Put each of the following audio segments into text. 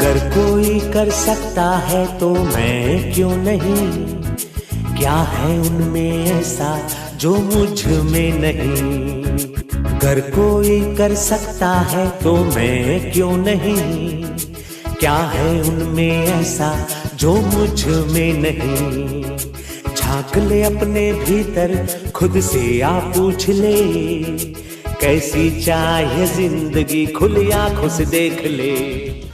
अगर कोई कर सकता है तो मैं क्यों नहीं, क्या है उनमें ऐसा जो मुझ में नहीं। अगर कोई कर सकता है तो मैं क्यों नहीं, क्या है उनमें ऐसा जो मुझ में नहीं। झांक ले अपने भीतर, खुद से आ पूछ ले, कैसी चाहे जिंदगी, खुली आंखों से देख ले।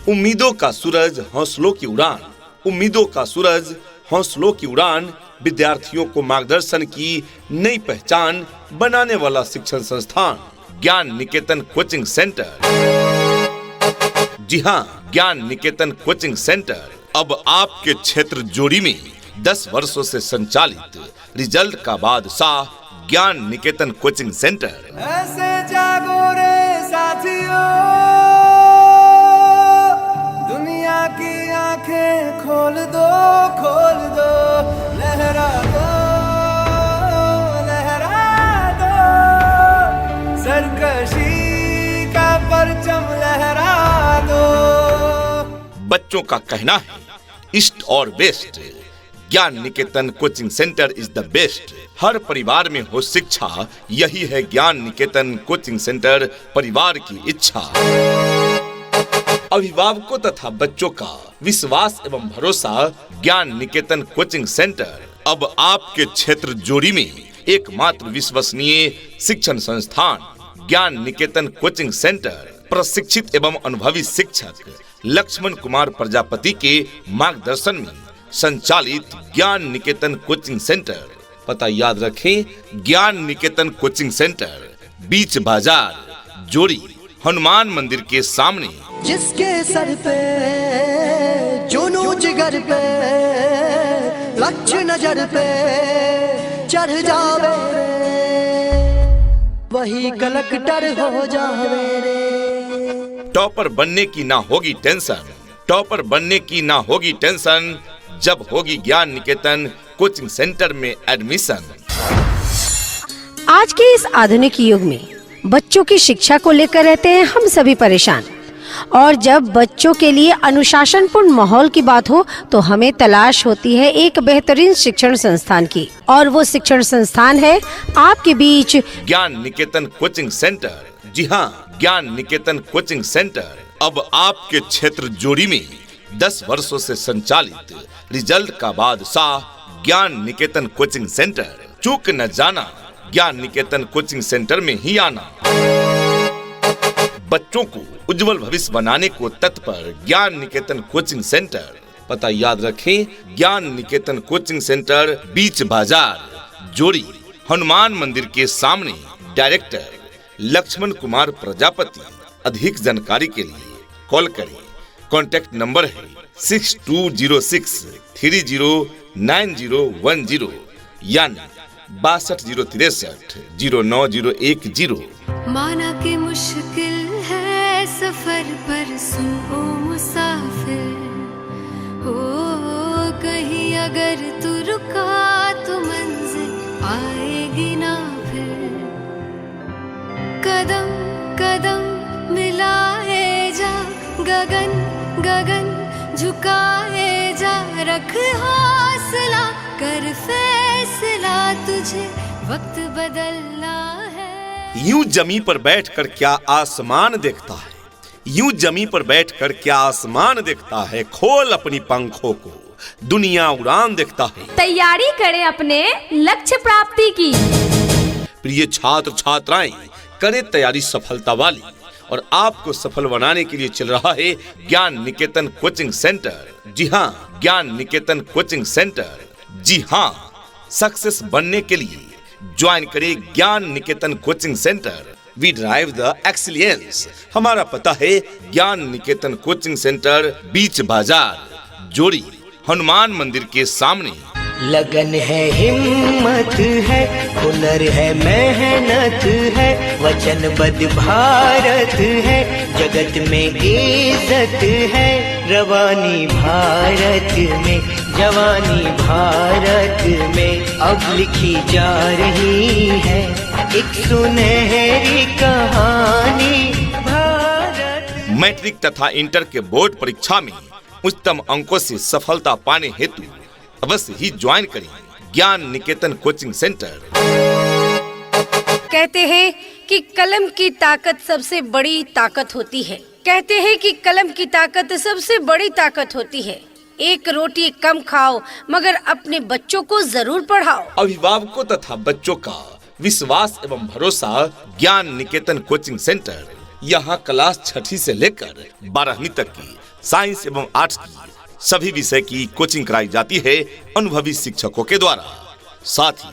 उम्मीदों का सूरज, हौसलों की उड़ान। उम्मीदों का सूरज, हौसलों की उड़ान, विद्यार्थियों को मार्गदर्शन की नई पहचान बनाने वाला शिक्षण संस्थान ज्ञान निकेतन कोचिंग सेंटर। जी हाँ, ज्ञान निकेतन कोचिंग सेंटर अब आपके क्षेत्र जोड़ी में 10 वर्षों से संचालित, रिजल्ट का बादशाह ज्ञान निकेतन कोचिंग सेंटर। ऐसे जागो रे साथियों, दुनिया की आंखें खोल दो, खोल दो, लहरा दो, लहरा दो, सरकशी का परचम लहरा दो। बच्चों का कहना है ईस्ट और west, Gyan Niketan coaching centre is the best. हर परिवार में हो शिक्षा, यही है ज्ञान निकेतन कोचिंग सेंटर परिवार की इच्छा। अभिभावकों तथा बच्चों का विश्वास एवं भरोसा ज्ञान निकेतन कोचिंग सेंटर अब आपके क्षेत्र जोड़ी में एकमात्र विश्वसनीय शिक्षण संस्थान ज्ञान निकेतन कोचिंग सेंटर। प्रशिक्षित एवं अनुभवी शिक्षक लक्ष्मण कुमार प्रजापति के मार्गदर्शन में संचालित ज्ञान निकेतन कोचिंग सेंटर। पता याद रखें, ज्ञान निकेतन कोचिंग सेंटर, बीच बाजार, जोड़ी, हनुमान मंदिर के सामने। जिसके सर पे जुनून जिगर पे लक्ष्य नजर पे चढ़ जावे रे, वही कलेक्टर हो जावे रे। टॉपर बनने की ना होगी टेंशन, टॉपर बनने की ना होगी टेंशन, जब होगी ज्ञान निकेतन कोचिंग सेंटर में एडमिशन। आज के इस आधुनिक युग में बच्चों की शिक्षा को लेकर रहते हैं हम सभी परेशान, और जब बच्चों के लिए अनुशासनपूर्ण माहौल की बात हो तो हमें तलाश होती है एक बेहतरीन शिक्षण संस्थान की, और वो शिक्षण संस्थान है आपके बीच ज्ञान निकेतन कोचिंग सेंटर। जी हाँ, ज्ञान निकेतन कोचिंग सेंटर अब आपके क्षेत्र जोड़ी में 10 वर्षों से संचालित, रिजल्ट का बादशाह ज्ञान निकेतन कोचिंग सेंटर। चूक न जाना, ज्ञान निकेतन कोचिंग सेंटर में ही आना। बच्चों को उज्जवल भविष्य बनाने को तत्पर ज्ञान निकेतन कोचिंग सेंटर। पता याद रखें, ज्ञान निकेतन कोचिंग सेंटर, बीच बाजार, जोड़ी, हनुमान मंदिर के सामने। डायरेक्टर लक्ष्मण कुमार प्रजापति। अधिक जानकारी के लिए कॉल करें। कॉन्टैक्ट नंबर है 6206309010 यानी 6203309010। माना कि मुश्किल है सफर पर सुनो मुसाफिर, हो कहीं अगर तू रुका तो मंजिल आएगी ना फिर। कदम कदम मिलाए जा, गगन गगन झुकाए जा, रख हौसला कर फैसला, तुझे वक्त बदलना है। यूं जमी पर बैठकर क्या आसमान देखता है, यूं जमी पर बैठकर क्या आसमान देखता है, खोल अपनी पंखों को, दुनिया उड़ान देखता है। तैयारी करें अपने लक्ष्य प्राप्ति की। प्रिय छात्र छात्राएं, करें तैयारी सफलता वाली, और आपको सफल बनाने के लिए चल रहा है ज्ञान निकेतन कोचिंग सेंटर। जी हाँ, ज्ञान निकेतन कोचिंग सेंटर। जी हाँ, सक्सेस बनने के लिए ज्वाइन करें Gyan Niketan coaching centre. We drive the excellence. हमारा पता है ज्ञान निकेतन कोचिंग सेंटर, बीच बाजार, जोड़ी, हनुमान मंदिर के सामने। लगन है, हिम्मत है, हुनर है, मेहनत है, वचनबद्ध भारत है, जगत में इज्जत है, रवानी भारत में, जवानी भारत में अब लिखी जा रही है एक सुनहरी कहानी भारत। मैट्रिक तथा इंटर के बोर्ड परीक्षा में उच्चतम अंकों से सफलता पाने हेतु अवश्य ही ज्वाइन करें ज्ञान निकेतन कोचिंग सेंटर। कहते हैं कि कलम की ताकत सबसे बड़ी ताकत होती है। कहते हैं कि कलम की ताकत सबसे बड़ी ताकत होती है। एक रोटी कम खाओ मगर अपने बच्चों को जरूर पढ़ाओ। अभिभावकों तथा बच्चों का विश्वास एवं भरोसा ज्ञान निकेतन कोचिंग सेंटर। यहाँ क्लास 6ठी से लेकर 12वीं तक की साइंस एवं आर्ट्स की सभी विषय की कोचिंग कराई जाती है अनुभवी शिक्षकों के द्वारा। साथ ही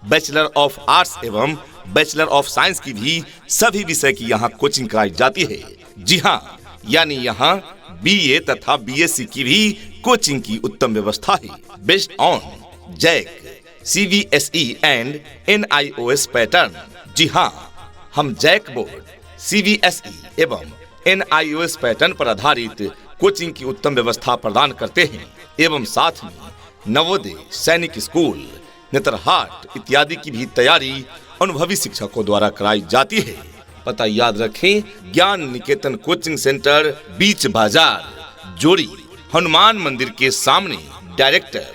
बैचलर ऑफ आर्ट्स एवं बैचलर ऑफ साइंस की भी सभी विषय की यहाँ कोचिंग कराई जाती है। जी हाँ, यानी यहाँ BA तथा BSc की भी कोचिंग की उत्तम व्यवस्था है। Based on JAC, CBSE and NIOS pattern. जी हाँ, हम जैक बोर्ड, CBSE एवं NIOS पैटर्न पर आधारित कोचिंग की उत्तम व्यवस्था प्रदान करते हैं एवं साथ में नवोदय, सैनिक स्कूल, नेतरहाट इत्यादि की भी तैयारी अनुभवी शिक्षकों द्वारा कराई जाती है। पता याद रखें, ज्ञान निकेतन कोचिंग सेंटर, बीच बाजार, जोड़ी, हनुमान मंदिर के सामने। डायरेक्टर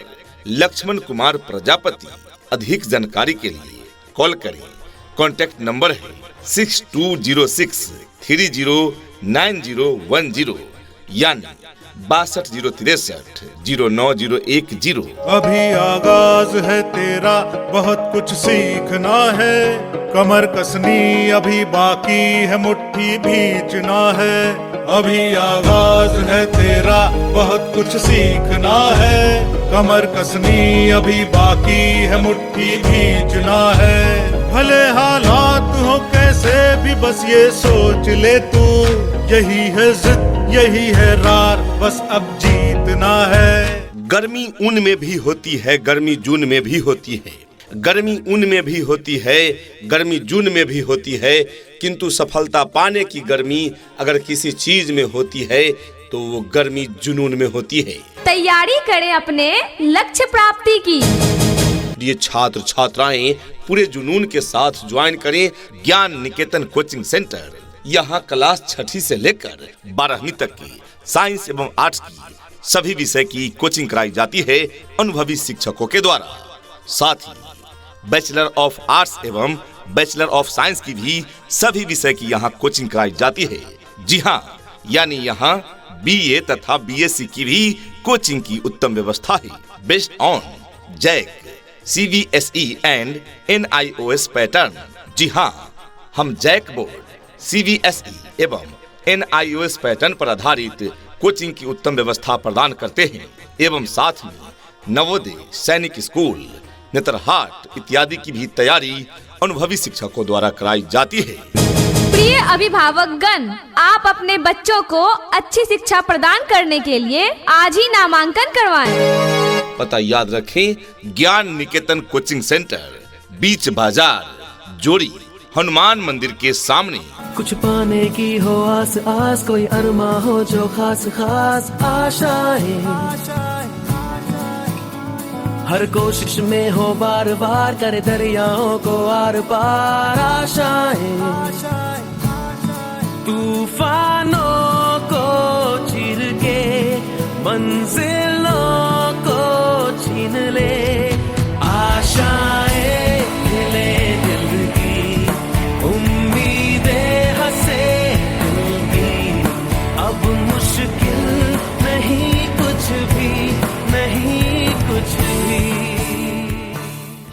लक्ष्मण कुमार प्रजापति। अधिक जानकारी के लिए कॉल करें। कॉन्टैक्ट नंबर है 6206309010 यानी 6203309010। अभी आगाज है तेरा, बहुत कुछ सीखना है। कमर कसनी अभी बाकी है, मुट्ठी भींचना है। अभी आगाज है तेरा, बहुत कुछ सीखना है। कमर कसनी अभी बाकी है, मुट्ठी भींचना है। भले हालात हो कैसे भी बस ये सोच ले तू, यही है जिद, यही है रार, बस अब जीतना है। गर्मी उन में भी होती है, गर्मी जून में भी होती है। गर्मी उन में भी होती है, गर्मी जून में भी होती है, किंतु सफलता पाने की गर्मी अगर किसी चीज में होती है तो वो गर्मी जुनून में होती है। तैयारी करें अपने लक्ष्य प्राप्ति की। ये छात्र छात्राएं पूरे जुनून के साथ ज्वाइन करें ज्ञान निकेतन कोचिंग सेंटर। यहाँ क्लास 6ठी से लेकर 12वीं तक की साइंस एवं आर्ट्स की सभी विषय की कोचिंग कराई जाती है अनुभवी शिक्षकों के द्वारा। साथ ही बैचलर ऑफ आर्ट्स एवं बैचलर ऑफ साइंस की भी सभी विषय की यहाँ कोचिंग कराई जाती है। जी हाँ, यानी यहाँ BA तथा BSc की भी कोचिंग की उत्तम व्यवस्था है। Based on JAC, CBSE and NIOS pattern. जी हाँ, हम जैक बोर्ड, CBSE एवं NIOS पैटर्न पर आधारित कोचिंग की उत्तम व्यवस्था प्रदान करते हैं एवं साथ में नवोदय, सैनिक स्कूल, नेतरहाट इत्यादि की भी तैयारी अनुभवी शिक्षकों द्वारा कराई जाती है। प्रिय अभिभावकगण, आप अपने बच्चों को अच्छी शिक्षा प्रदान करने के लिए आज ही नामांकन करवाएं। पता याद रखें, ज्ञान निकेतन कोचिंग सेंटर, बीच बाजार, जोड़ी, हनुमान मंदिर के सामने। कुछ पाने की हो आस आस, कोई अरमा हो जो खास खास आशाएं, हर कोशिश में हो बार बार, करे दरियाओं को आर पार आशाएं। तूफानों को चीर के मंजिलों को छीन ले, आशाएं हिले दिल की, उम्मीदें हंसे दिल की। अब मुश्किल नहीं कुछ भी, नहीं कुछ भी।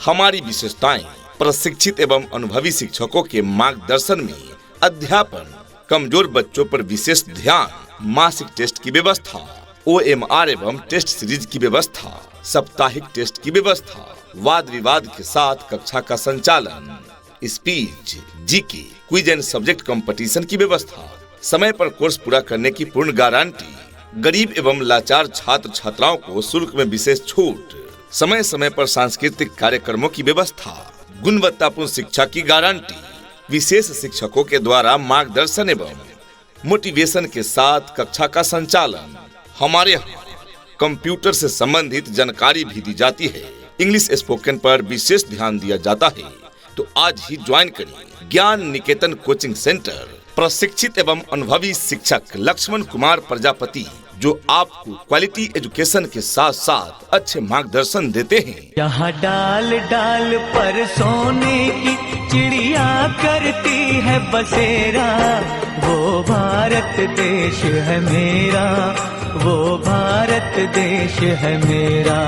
हमारी विशेषताएं प्रशिक्षित एवं अनुभवी शिक्षकों के मार्गदर्शन में अध्यापन, कमजोर बच्चों पर विशेष ध्यान, मासिक टेस्ट की व्यवस्था, OMR एवं टेस्ट सीरीज की व्यवस्था, साप्ताहिक टेस्ट की व्यवस्था, वाद विवाद के साथ कक्षा का संचालन, speech, GK, quiz and subject competition की व्यवस्था, समय पर कोर्स पूरा करने की पूर्ण गारंटी, गरीब एवं लाचार छात्र छात्राओं को शुल्क में विशेष छूट, समय समय पर सांस्कृतिक कार्यक्रमों की व्यवस्था, गुणवत्तापूर्ण शिक्षा की गारंटी, विशेष शिक्षकों के द्वारा मार्गदर्शन एवं मोटिवेशन के साथ कक्षा का संचालन। हमारे यहाँ कंप्यूटर से संबंधित जानकारी भी दी जाती है। इंग्लिश स्पोकन पर विशेष ध्यान दिया जाता है। तो आज ही ज्वाइन करिए ज्ञान निकेतन कोचिंग सेंटर, प्रशिक्षित एवं अनुभवी शिक्षक लक्ष्मण कुमार प्रजापति, जो आपको क्वालिटी एजुकेशन के साथ साथ अच्छे मार्गदर्शन देते हैं। यहाँ डाल डाल पर सोने की चिड़िया करती है बसेरा, वो भारत देश है मेरा, वो भारत देश है मेरा।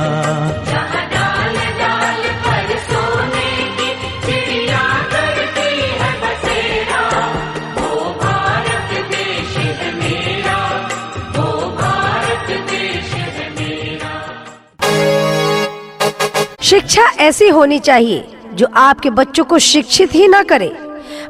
शिक्षा ऐसी होनी चाहिए जो आपके बच्चों को शिक्षित ही ना करे,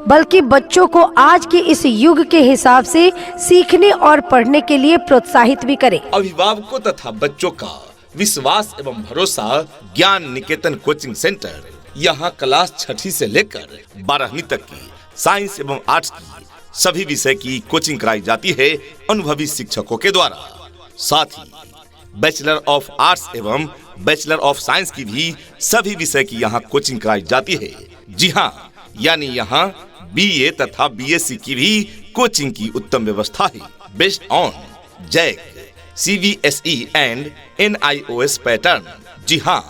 बल्कि बच्चों को आज के इस युग के हिसाब से सीखने और पढ़ने के लिए प्रोत्साहित भी करे। अभिभावकों तथा बच्चों का विश्वास एवं भरोसा ज्ञान निकेतन कोचिंग सेंटर। यहाँ क्लास 6ठी से लेकर 12वीं तक की साइंस एवं आर्ट्स की सभी विषय की कोचिंग कराई जाती है अनुभवी शिक्षकों के द्वारा। साथ ही बैचलर ऑफ आर्ट्स एवं बैचलर ऑफ साइंस की भी सभी विषय की यहाँ कोचिंग कराई जाती है। जी हाँ, यानी यहाँ BA तथा BSc की भी कोचिंग की उत्तम व्यवस्था है। Based on JAC, CBSE and NIOS pattern. जी हाँ,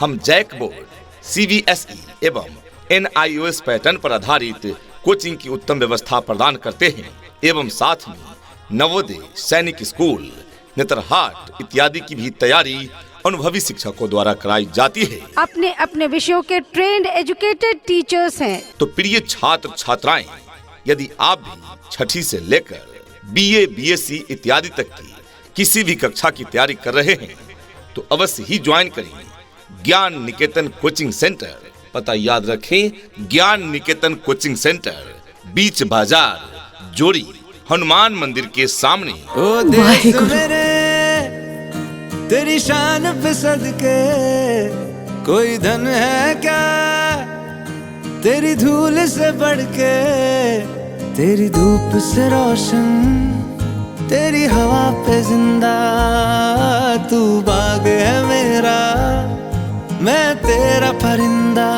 हम जैक बोर्ड, CBSE एवं NIOS पैटर्न पर आधारित कोचिंग की उत्तम व्यवस्था प्रदान करते हैं एवं साथ में नवोदय, सैनिक स्कूल, नेतरहाट इत्यादि की भी तैयारी अनुभवी शिक्षकों द्वारा कराई जाती है। अपने अपने विषयों के ट्रेंड एजुकेटेड टीचर्स हैं। तो प्रिय छात्र छात्राएं, यदि आप भी 6ठी से लेकर BA, BSc इत्यादि तक की किसी भी कक्षा की तैयारी कर रहे हैं तो अवश्य ही ज्वाइन करें ज्ञान निकेतन कोचिंग सेंटर। पता याद रखें, ज्ञान निकेतन कोचिंग सेंटर, बीच बाजार, जोड़ी, हनुमान मंदिर के सामने। ओ देश मेरे तेरी शान पे सदके, कोई धन है क्या तेरी धूल से बढ़ के, तेरी धूप से रोशन, तेरी हवा पे जिंदा, तू बाग है मेरा, मैं तेरा परिंदा।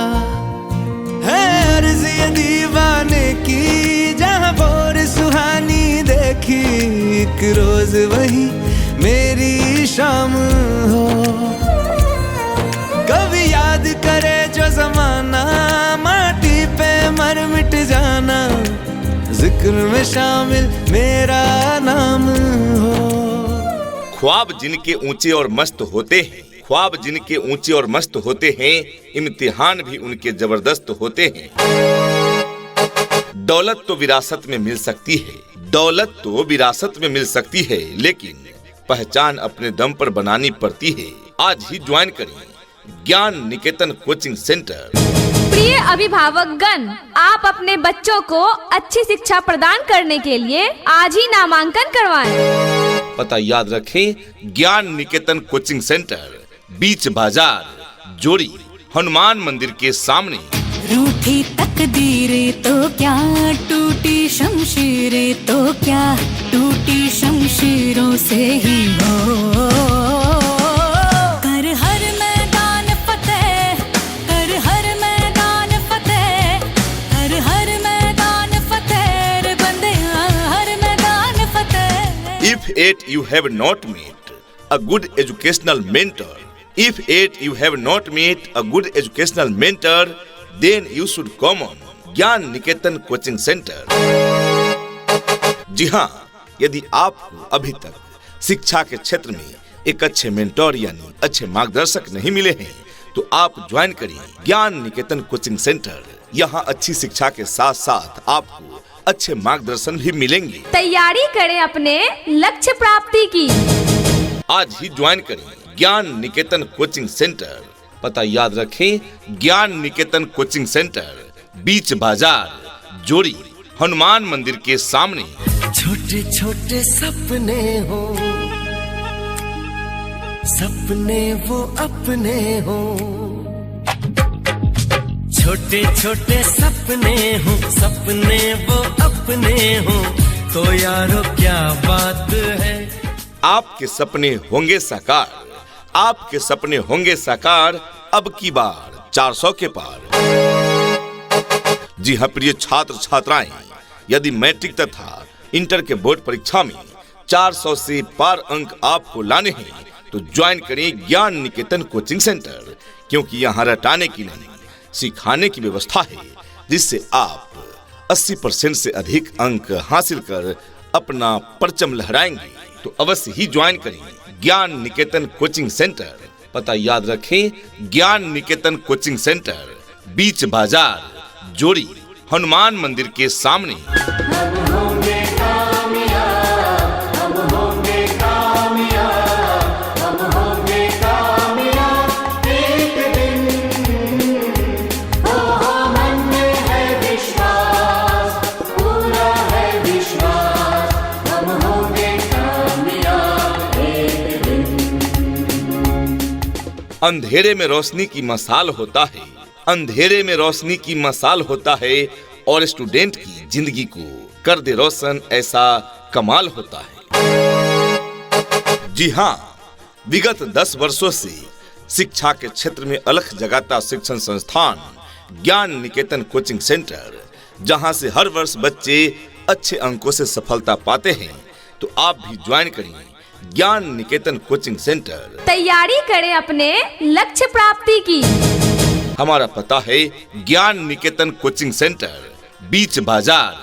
है अर्ज़ ये दीवाने की, जहाँ बोर सुहानी देखी, एक रोज वही मेरी शाम हो। कभी याद करे जो जमाना, माटी पे मर मिट जाना, जिक्र में शामिल मेरा नाम हो। ख्वाब जिनके ऊंचे और मस्त होते हैं, ख्वाब जिनके ऊंचे और मस्त होते हैं, इम्तिहान भी उनके जबरदस्त होते हैं। दौलत तो विरासत में मिल सकती है, दौलत तो विरासत में मिल सकती है, लेकिन पहचान अपने दम पर बनानी पड़ती है। आज ही ज्वाइन करिए ज्ञान निकेतन कोचिंग सेंटर। प्रिय अभिभावकगण, आप अपने बच्चों को अच्छी शिक्षा प्रदान करने के लिए आज ही नामांकन करवाएं। पता याद रखें, ज्ञान निकेतन कोचिंग सेंटर, बीच बाजार, जोड़ी, हनुमान मंदिर के सामने। रूठी तकदीरें तो क्या, टूटी शमशीरें तो क्या, टूटी शमशीरों से ही हो। कर हर मैदान फतेह, कर हर मैदान फतेह, कर हर मैदान फतेह, रे बंदियां हर मैदान फतेह। If yet you have not met a good educational mentor, if yet you have not met a good educational mentor, then you should come on ज्ञान निकेतन कोचिंग सेंटर। जी हाँ, यदि आपको अभी तक शिक्षा के क्षेत्र में एक अच्छे मेंटोर यानी अच्छे मार्गदर्शक नहीं मिले हैं तो आप ज्वाइन करिए ज्ञान निकेतन कोचिंग सेंटर। यहाँ अच्छी शिक्षा के साथ साथ आपको अच्छे मार्गदर्शन भी मिलेंगे। तैयारी करें अपने लक्ष्य प्राप्ति की। आज ही ज्वाइन करिए ज्ञान निकेतन कोचिंग सेंटर। पता याद रखें, ज्ञान निकेतन कोचिंग सेंटर, बीच बाजार, जोड़ी, हनुमान मंदिर के सामने। छोटे छोटे सपने हो, सपने वो अपने हो, छोटे छोटे सपने हो, सपने वो अपने हो, तो यारो क्या बात है। आपके सपने होंगे साकार, आपके सपने होंगे साकार, अब की बार 400 के पार। जी हाँ प्रिय छात्र छात्राएं, यदि मैट्रिक तथा इंटर के बोर्ड परीक्षा में 400 से पार अंक आपको लाने हैं तो ज्वाइन करें ज्ञान निकेतन कोचिंग सेंटर, क्योंकि यहाँ रटाने की नहीं सिखाने की व्यवस्था है, जिससे आप 80% से अधिक अंक हासिल कर अपना परचम लहराएंगे। तो अवश्य ही ज्वाइन करें ज्ञान निकेतन कोचिंग सेंटर। पता याद रखें, ज्ञान निकेतन कोचिंग सेंटर, बीच बाजार, जोड़ी, हनुमान मंदिर के सामने। अंधेरे में रोशनी की मसाल होता है, अंधेरे में रोशनी की मसाल होता है, और स्टूडेंट की जिंदगी को कर दे रोशन, ऐसा कमाल होता है। जी हाँ, विगत 10 वर्षों से शिक्षा के क्षेत्र में अलख जगाता शिक्षण संस्थान ज्ञान निकेतन कोचिंग सेंटर, जहां से हर वर्ष बच्चे अच्छे अंकों से सफलता पाते हैं। तो आप भी ज्वाइन करिए ज्ञान निकेतन कोचिंग सेंटर। तैयारी करें अपने लक्ष्य प्राप्ति की। हमारा पता है ज्ञान निकेतन कोचिंग सेंटर, बीच बाजार,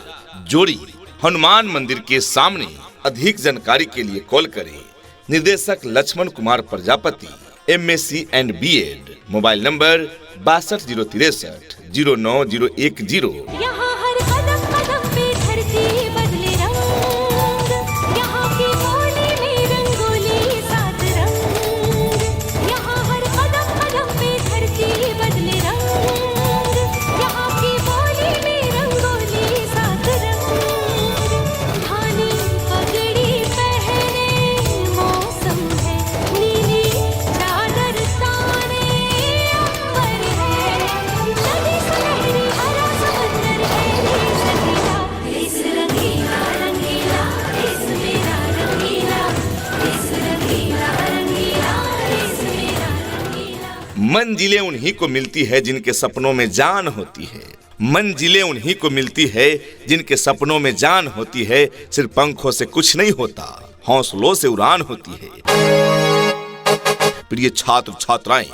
जोड़ी, हनुमान मंदिर के सामने। अधिक जानकारी के लिए कॉल करें निर्देशक Laxman Kumar Prajapati, MSc and BEd। Mobile number 6263 09010। यहाँ हर कदम कदम पे धरती बदले रंग, यहाँ की बोली में रंगोली सात रंग, यहाँ हर कदम कदम पे धरती बदले रंग, यहाँ की बोली में रंगोली सात रंग। धानी पगड़ी पहने मौसम है, नीली चादर ताने अंबर है, नदी सुनहरी हरा समंदर है, देश रंगीला रंगीला, देश मेरा रंगीला, देश रंगीला रंगीला, देश मेरा रंगीला। मंजिलें उन्हीं को मिलती है जिनके सपनों में जान होती है, मंजिलें उन्हीं को मिलती है जिनके सपनों में जान होती है। सिर्फ पंखों से कुछ नहीं होता, हौसलों से उड़ान होती है। प्रिय छात्र छात्राएं,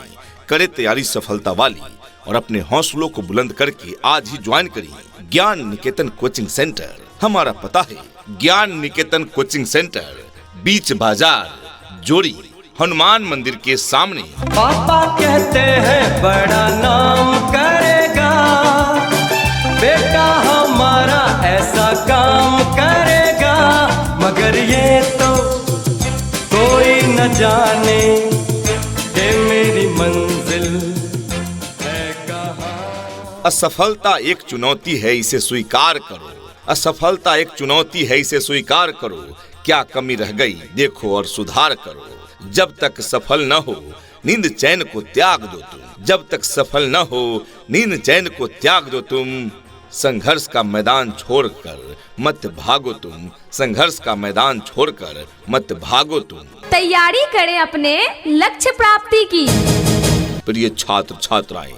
करें तैयारी सफलता वाली और अपने हौसलों को बुलंद करके आज ही ज्वाइन करिए ज्ञान निकेतन कोचिंग सेंटर। हमारा पता है ज्ञान निकेतन कोचिंग सेंटर, बीच बाजार, जोड़ी, हनुमान मंदिर के सामने। पापा कहते हैं बड़ा नाम करेगा, बेटा हमारा ऐसा काम करेगा, मगर ये तो कोई न जाने कि मेरी मंजिल है कहाँ। असफलता एक चुनौती है, इसे स्वीकार करो। असफलता एक चुनौती है, इसे स्वीकार करो। क्या कमी रह गई देखो और सुधार करो। जब तक सफल न हो नींद चैन को त्याग दो तुम, जब तक सफल न हो नींद चैन को त्याग दो तुम। संघर्ष का मैदान छोड़कर मत भागो तुम, संघर्ष का मैदान छोड़कर मत भागो तुम। तैयारी करें अपने लक्ष्य प्राप्ति की। प्रिय छात्र छात्राएं,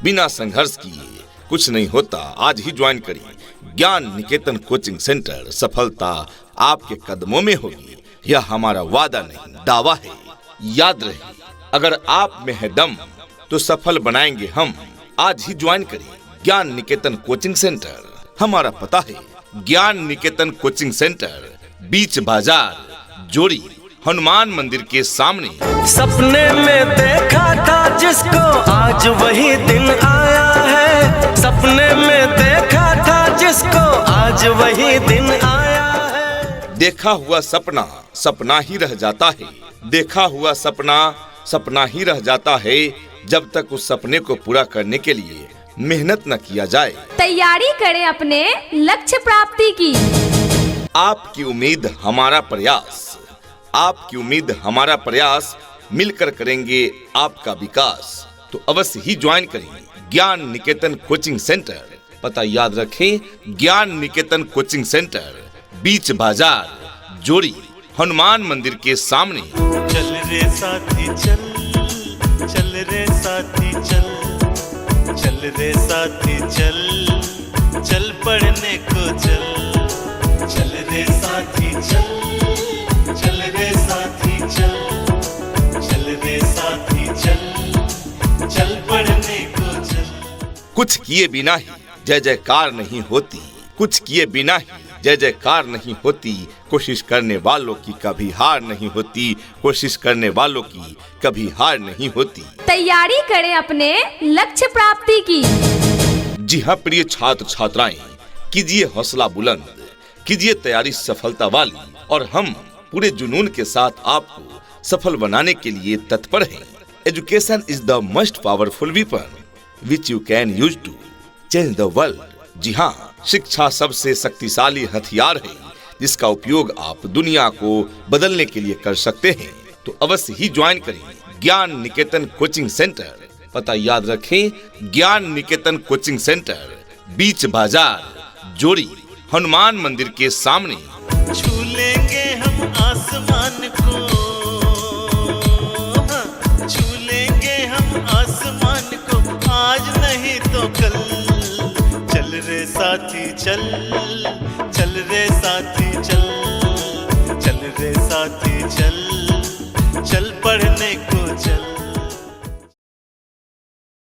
बिना संघर्ष किए कुछ नहीं होता। आज ही ज्वाइन करिए ज्ञान निकेतन कोचिंग सेंटर। सफलता आपके कदमों में होगी, यह हमारा वादा नहीं दावा है। याद रहे, अगर आप में है दम तो सफल बनाएंगे हम। आज ही ज्वाइन करिए ज्ञान निकेतन कोचिंग सेंटर। हमारा पता है ज्ञान निकेतन कोचिंग सेंटर, बीच बाजार, जोड़ी, हनुमान मंदिर के सामने। सपने में देखा था जिसको आज वही दिन आया है, सपने में देखा था जिसको आज वही दिन आया है। देखा हुआ सपना सपना ही रह जाता है, देखा हुआ सपना सपना ही रह जाता है, जब तक उस सपने को पूरा करने के लिए मेहनत न किया जाए। तैयारी करें अपने लक्ष्य प्राप्ति की। आपकी उम्मीद हमारा प्रयास, आपकी उम्मीद हमारा प्रयास, मिलकर करेंगे आपका विकास। तो अवश्य ही ज्वाइन करें ज्ञान निकेतन कोचिंग सेंटर। पता याद रखें, ज्ञान निकेतन कोचिंग सेंटर, बीच बाजार, जोड़ी, हनुमान मंदिर के सामने। चल रे साथी चल, चल रे साथी चल, चल रे साथी चल, चल पढ़ने को चल, चल रे साथी चल, चल रे साथी चल, चल रे साथी चल, चल पढ़ने को चल। कुछ किए बिना ही जय जयकार नहीं होती, कुछ किए बिना ही जय जयकार नहीं होती, कोशिश करने वालों की कभी हार नहीं होती, कोशिश करने वालों की कभी हार नहीं होती। तैयारी करें अपने लक्ष्य प्राप्ति की। जी हाँ प्रिय छात्र छात्राएं, कीजिए हौसला बुलंद, कीजिए तैयारी सफलता वाली, और हम पूरे जुनून के साथ आपको सफल बनाने के लिए तत्पर हैं। Education is the most powerful weapon which you can use to change the world. जी हाँ, शिक्षा सबसे शक्तिशाली हथियार है जिसका उपयोग आप दुनिया को बदलने के लिए कर सकते हैं। तो अवश्य ही ज्वाइन करें ज्ञान निकेतन कोचिंग सेंटर। पता याद रखें, ज्ञान निकेतन कोचिंग सेंटर, बीच बाजार, जोड़ी, हनुमान मंदिर के सामने। छू लेंगे हम आसमान को, छू लेंगे हम आसमान को, आज नहीं तो कल। चल रे साथी चल, चल रे साथी चल, चल रे साथी चल, चल पढ़ने को चल।